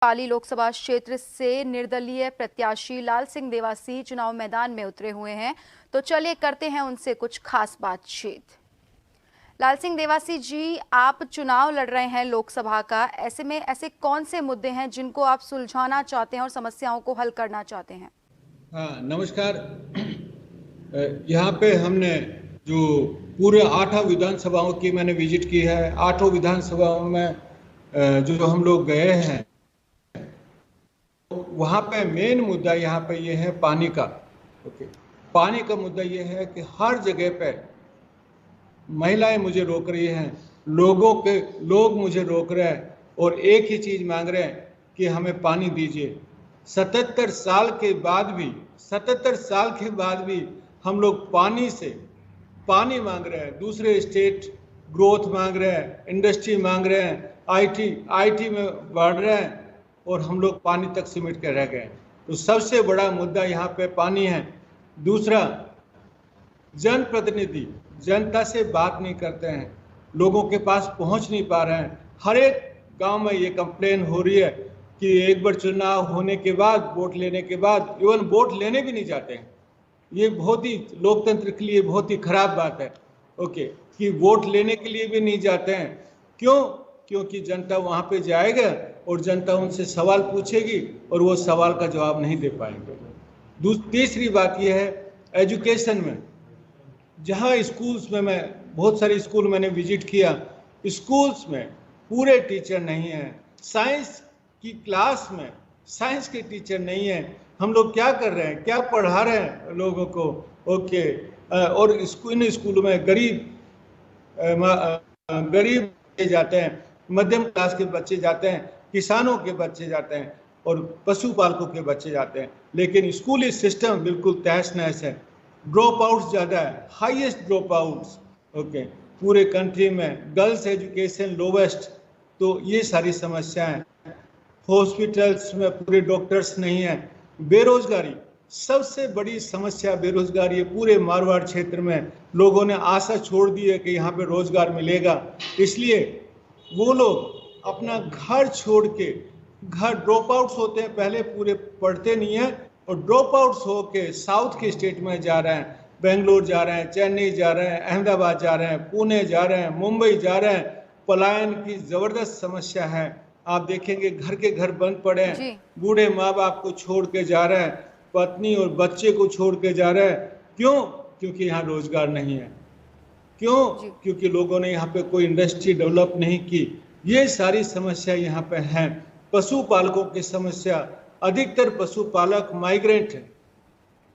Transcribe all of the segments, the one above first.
पाली लोकसभा क्षेत्र से निर्दलीय प्रत्याशी लाल सिंह देवासी चुनाव मैदान में उतरे हुए हैं, तो चलिए करते हैं उनसे कुछ खास बातचीत। लाल सिंह देवासी जी, आप चुनाव लड़ रहे हैं लोकसभा का, ऐसे में ऐसे कौन से मुद्दे हैं जिनको आप सुलझाना चाहते हैं और समस्याओं को हल करना चाहते हैं? हाँ, नमस्कार। यहाँ पे हमने जो पूरे 8 विधानसभाओं की मैंने विजिट की है, 8 विधानसभाओं में जो हम लोग गए हैं, वहाँ पे मेन मुद्दा यहाँ पे ये है पानी का। ओके, पानी का मुद्दा ये है कि हर जगह पे महिलाएं मुझे रोक रही हैं, लोग मुझे रोक रहे हैं और एक ही चीज मांग रहे हैं कि हमें पानी दीजिए। 77 साल के बाद भी हम लोग पानी मांग रहे हैं। दूसरे स्टेट ग्रोथ मांग रहे हैं, इंडस्ट्री मांग रहे हैं, आईटी में बढ़ रहे हैं और हम लोग पानी तक सिमट के रह गए। तो सबसे बड़ा मुद्दा यहाँ पे पानी है। दूसरा, जनप्रतिनिधि जनता से बात नहीं करते हैं, लोगों के पास पहुंच नहीं पा रहे हैं। हर एक गांव में ये कंप्लेन हो रही है कि एक बार चुनाव होने के बाद, वोट लेने के बाद इवन वोट लेने भी नहीं जाते हैं। ये बहुत ही लोकतंत्र के लिए बहुत ही खराब बात है। ओके, कि वोट लेने के लिए भी नहीं जाते हैं। क्यों? क्योंकि जनता वहां पे जाएगा और जनता उनसे सवाल पूछेगी और वो सवाल का जवाब नहीं दे पाएंगे। तीसरी बात यह है एजुकेशन में, जहाँ स्कूल्स में, मैं बहुत सारे स्कूल मैंने विजिट किया, स्कूल्स में पूरे टीचर नहीं हैं। साइंस की क्लास में साइंस के टीचर नहीं हैं। हम लोग क्या कर रहे हैं, क्या पढ़ा रहे हैं लोगों को? ओके, और इन स्कूलों में गरीब बच्चे जाते हैं, मध्यम क्लास के बच्चे जाते हैं, किसानों के बच्चे जाते हैं और पशुपालकों के बच्चे जाते हैं। लेकिन स्कूली सिस्टम बिल्कुल तहस नहस है। ड्रॉप आउट्स ज़्यादा है, हाईएस्ट ड्रॉप आउट्स। ओके, पूरे कंट्री में गर्ल्स एजुकेशन लोवेस्ट। तो ये सारी समस्याएं, हॉस्पिटल्स में पूरे डॉक्टर्स नहीं हैं। बेरोजगारी, सबसे बड़ी समस्या बेरोजगारी है। पूरे मारवाड़ क्षेत्र में लोगों ने आशा छोड़ दी है कि यहाँ पे रोजगार मिलेगा, इसलिए वो लोग अपना घर छोड़ के, घर ड्रॉप आउट्स होते हैं, पहले पूरे पढ़ते नहीं है और ड्रॉप आउट्स होके साउथ के स्टेट में जा रहे हैं, बेंगलोर जा रहे हैं, चेन्नई जा रहे हैं, अहमदाबाद जा रहे हैं, पुणे जा रहे हैं, मुंबई जा रहे हैं। पलायन की जबरदस्त समस्या है। आप देखेंगे घर के घर बंद पड़े हैं, बूढ़े माँ बाप को छोड़ के जा रहे हैं, पत्नी और बच्चे को छोड़ के जा रहे हैं। क्यों? क्योंकि यहाँ रोजगार नहीं है। क्यों? क्योंकि लोगों ने यहाँ पे कोई इंडस्ट्री डेवलप नहीं की। ये सारी समस्या यहाँ पे है। पशुपालकों की समस्या, अधिकतर पशुपालक माइग्रेंट हैं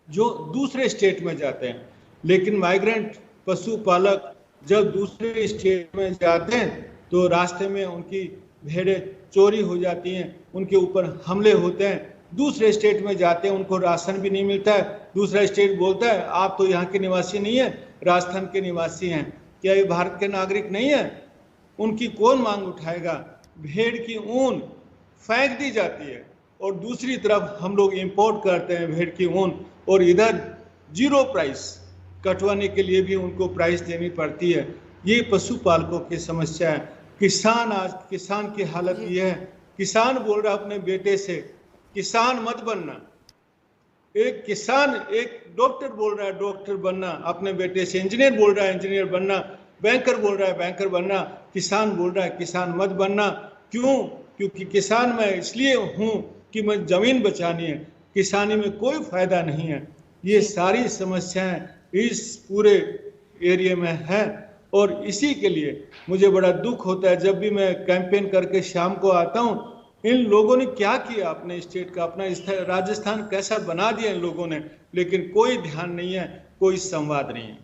जो दूसरे स्टेट में जाते हैं, लेकिन माइग्रेंट पशुपालक जब दूसरे स्टेट में जाते हैं तो रास्ते में उनकी भेड़ें चोरी हो जाती हैं, उनके ऊपर हमले होते हैं। दूसरे स्टेट में जाते हैं, उनको राशन भी नहीं मिलता है। दूसरा स्टेट बोलता है आप तो यहाँ के निवासी नहीं है, राजस्थान के निवासी हैं, क्या ये भारत के नागरिक नहीं है? उनकी कौन मांग उठाएगा? भेड़ की ऊन फेंक दी जाती है और दूसरी तरफ हम लोग इंपोर्ट करते हैं भेड़ की ऊन, और इधर जीरो प्राइस, कटवाने के लिए भी उनको प्राइस देनी पड़ती है। ये पशुपालकों की समस्या है। आज किसान की हालत ये है, किसान बोल रहा है अपने बेटे से किसान मत बनना। एक डॉक्टर बोल रहा है डॉक्टर बनना, अपने बेटे से इंजीनियर बोल रहा है इंजीनियर बनना, बैंकर बोल रहा है बैंकर बनना, किसान बोल रहा है किसान मत बनना। क्यों? क्योंकि किसान मैं इसलिए हूँ कि मैं जमीन बचानी है, किसानी में कोई फायदा नहीं है। ये सारी समस्याएं इस पूरे एरिया में है और इसी के लिए मुझे बड़ा दुख होता है जब भी मैं कैंपेन करके शाम को आता हूँ। इन लोगों ने क्या किया अपने स्टेट का, अपना राजस्थान कैसा बना दिया इन लोगों ने, लेकिन कोई ध्यान नहीं है, कोई संवाद नहीं है।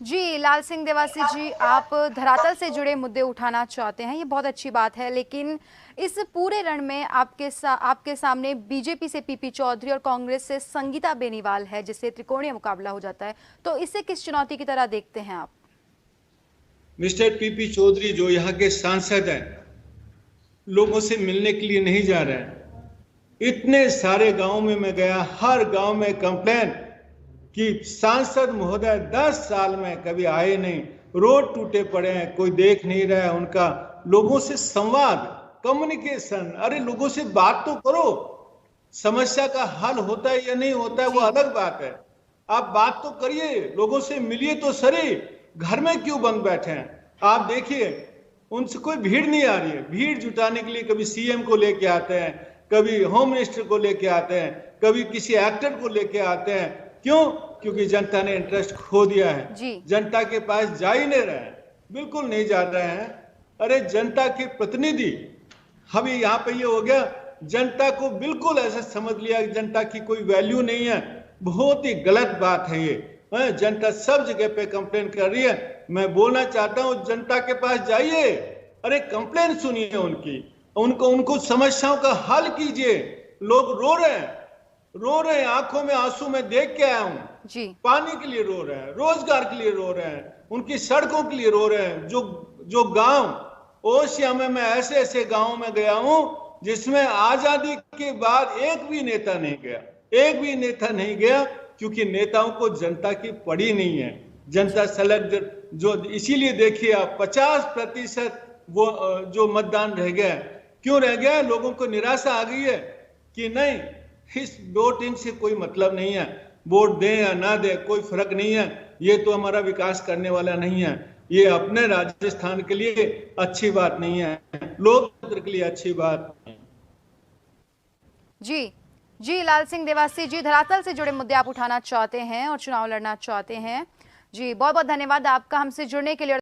जी, लाल सिंह देवासी जी, आप धरातल से जुड़े मुद्दे उठाना चाहते हैं, ये बहुत अच्छी बात है, लेकिन इस पूरे रण में आपके सामने बीजेपी से पीपी चौधरी और कांग्रेस से संगीता बेनीवाल है, जिससे त्रिकोणीय मुकाबला हो जाता है। तो इसे किस चुनौती की तरह देखते हैं आप? मिस्टर पीपी चौधरी जो यहाँ के सांसद हैं, लोगों से मिलने के लिए नहीं जा रहे हैं। इतने सारे गांव में मैं गया, हर गांव में कंप्लेन कि सांसद महोदय 10 साल में कभी आए नहीं, रोड टूटे पड़े हैं, कोई देख नहीं रहा है उनका। लोगों से संवाद कम्युनिकेशन, अरे लोगों से बात तो करो। समस्या का हल होता है या नहीं होता है वो अलग बात है, आप बात तो करिए, लोगों से मिलिए तो सही। घर में क्यों बंद बैठे हैं? आप देखिए उनसे कोई भीड़ नहीं आ रही है। भीड़ जुटाने के लिए कभी सीएम को लेके आते हैं, कभी होम मिनिस्टर को लेके आते हैं, कभी किसी एक्टर को लेके आते हैं। क्यों? क्योंकि जनता ने इंटरेस्ट खो दिया है, जनता के पास जा ही नहीं रहे हैं, बिल्कुल नहीं जा रहे हैं। अरे जनता के प्रतिनिधि, अभी यहाँ पे ये हो गया, जनता को बिल्कुल ऐसा समझ लिया कि जनता की कोई वैल्यू नहीं है। बहुत ही गलत बात है ये। जनता सब जगह पे कंप्लेन कर रही है। मैं बोलना चाहता हूं जनता के पास जाइए, अरे कंप्लेन सुनिए उनकी, उनको समस्याओं का हल कीजिए। लोग रो रहे हैं, आंखों में आंसू में देख के आया हूं जी। पानी के लिए रो रहे हैं, रोजगार के लिए रो रहे हैं, उनकी सड़कों के लिए रो रहे हैं। जो गांव ओसिया में मैं ऐसे गांव में गया हूं जिसमें आजादी के बाद एक भी नेता नहीं गया, क्योंकि नेताओं को जनता की पड़ी नहीं है। जनता सेलेक्ट जो, इसीलिए देखिए आप 50% वो जो मतदान रह गया, क्यों रह गया? लोगों को निराशा आ गई है कि नहीं, इस वोटिंग से कोई मतलब नहीं है, वोट दें या ना दें कोई फर्क नहीं है, ये तो हमारा विकास करने वाला नहीं है, ये अपने राजस्थान के लिए अच्छी बात नहीं है, लोकतंत्र के लिए अच्छी बात नहीं है। जी लाल सिंह देवासी जी, धरातल से जुड़े मुद्दे आप उठाना चाहते हैं और चुनाव लड़ना चाहते हैं। जी बहुत बहुत धन्यवाद आपका हमसे जुड़ने के लिए।